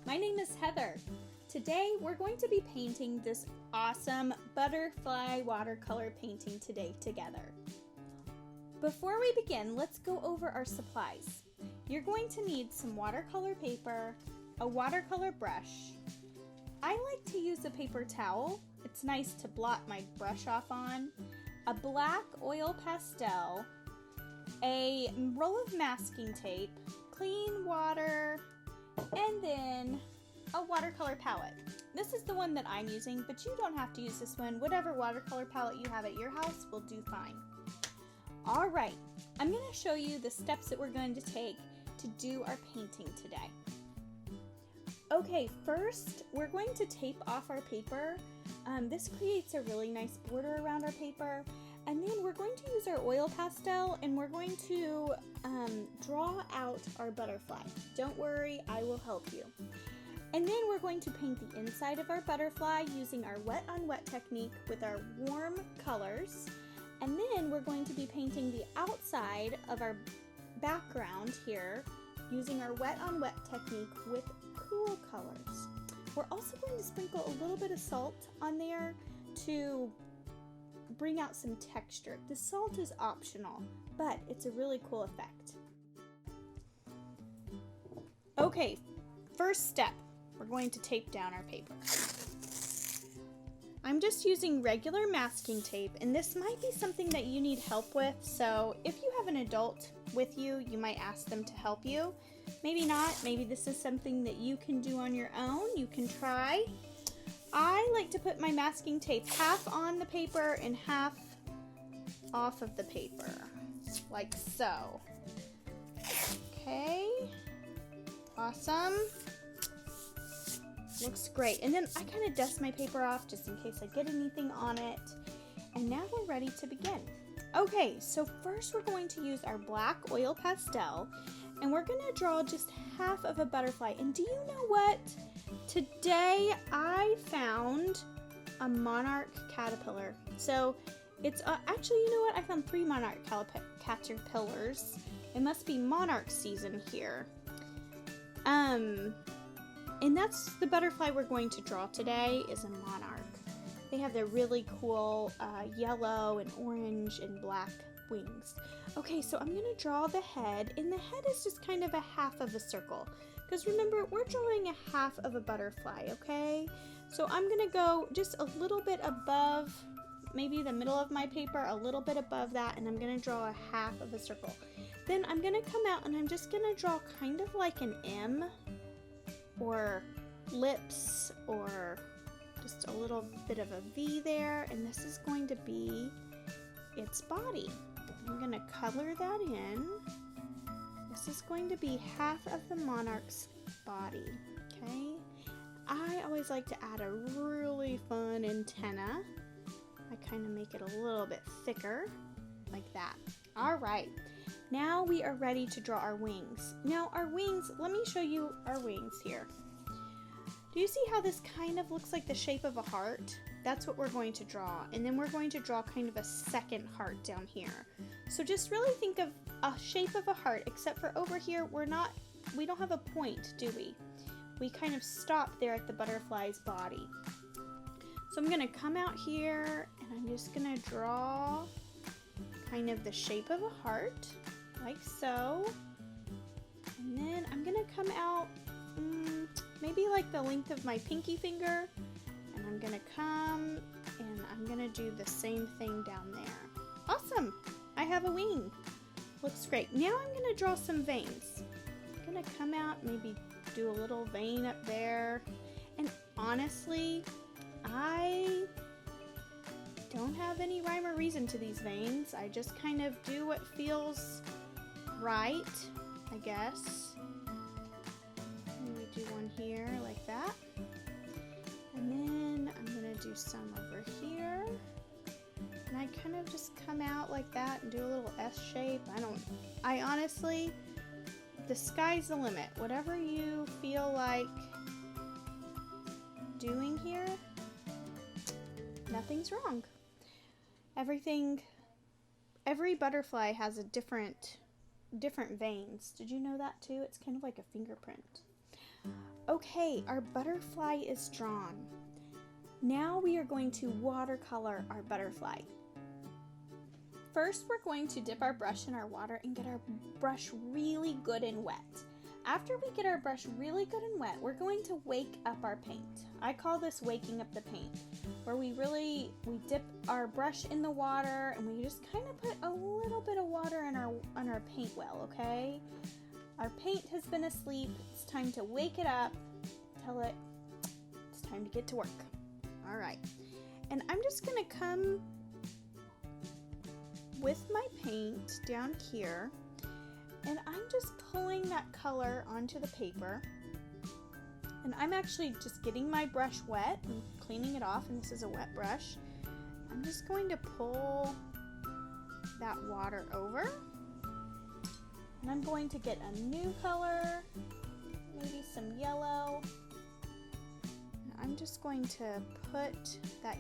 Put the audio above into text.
My name is Heather. Today we're going to be painting this awesome butterfly watercolor painting together. Before we begin, let's go over our supplies. You're going to need some watercolor paper, a watercolor brush. I like to use a paper towel. It's nice to blot my brush off on. A black oil pastel, a roll of masking tape, clean water, and then a watercolor palette. This is the one that I'm using, but you don't have to use this one. Whatever watercolor palette you have at your house will do fine. Alright, I'm going to show you the steps that we're going to take to do our painting today. Okay, first we're going to tape off our paper. This creates a really nice border around our paper. And then we're going to use our oil pastel and we're going to draw out our butterfly. Don't worry, I will help you. And then we're going to paint the inside of our butterfly using our wet on wet technique with our warm colors. And then we're going to be painting the outside of our background here using our wet on wet technique with cool colors. We're also going to sprinkle a little bit of salt on there to bring out some texture. The salt is optional, but it's a really cool effect. Okay, first step, we're going to tape down our paper. I'm just using regular masking tape, and this might be something that you need help with, so if you have an adult with you, you might ask them to help you. Maybe not, maybe this is something that you can do on your own, you can try. I like to put my masking tape half on the paper and half off of the paper, like so. Okay, awesome. Looks great. And then I kind of dust my paper off just in case I get anything on it. And now we're ready to begin. Okay, so first we're going to use our black oil pastel and we're going to draw just half of a butterfly. And do you know what? Today I found a monarch caterpillar. So it's actually, you know what? I found 3 monarch caterpillars. It must be monarch season here. And that's the butterfly we're going to draw today is a monarch. They have their really cool yellow and orange and black wings. Okay, so I'm going to draw the head, and the head is just kind of a half of a circle. Because remember, we're drawing a half of a butterfly, okay? So I'm going to go just a little bit above, maybe the middle of my paper, a little bit above that, and I'm going to draw a half of a circle. Then I'm going to come out and I'm just going to draw kind of like an M, or lips, or just a little bit of a V there, and this is going to be its body. I'm going to color that in. This is going to be half of the monarch's body, okay? I always like to add a really fun antenna. I kind of make it a little bit thicker, like that. All right, now we are ready to draw our wings. Now our wings, let me show you our wings here. Do you see how this kind of looks like the shape of a heart? That's what we're going to draw. And then we're going to draw kind of a second heart down here. So just really think of a shape of a heart, except for over here, we don't have a point, do we? We kind of stop there at the butterfly's body. So I'm going to come out here and I'm just going to draw kind of the shape of a heart, like so. And then I'm going to come out maybe like the length of my pinky finger, and I'm gonna come and I'm gonna do the same thing down there. Awesome! I have a wing. Looks great. Now I'm gonna draw some veins. I'm gonna come out, maybe do a little vein up there. And honestly, I don't have any rhyme or reason to these veins. I just kind of do what feels right, I guess. Do one here like that, and then I'm gonna do some over here, and I kind of just come out like that and do a little S shape. I honestly, the sky's the limit. Whatever you feel like doing here, nothing's wrong. Every butterfly has a different veins. Did you know that too? It's kind of like a fingerprint. Okay, our butterfly is drawn. Now we are going to watercolor our butterfly. First, we're going to dip our brush in our water and get our brush really good and wet. After we get our brush really good and wet, we're going to wake up our paint. I call this waking up the paint, where we dip our brush in the water and we just kind of put a little bit of water on our paint well, okay? Our paint has been asleep. It's time to wake it up. Tell it it's time to get to work. All right. And I'm just going to come with my paint down here, and I'm just pulling that color onto the paper. And I'm actually just getting my brush wet and cleaning it off, and this is a wet brush. I'm just going to pull that water over, and I'm going to get a new color, maybe some yellow. I'm just going to put that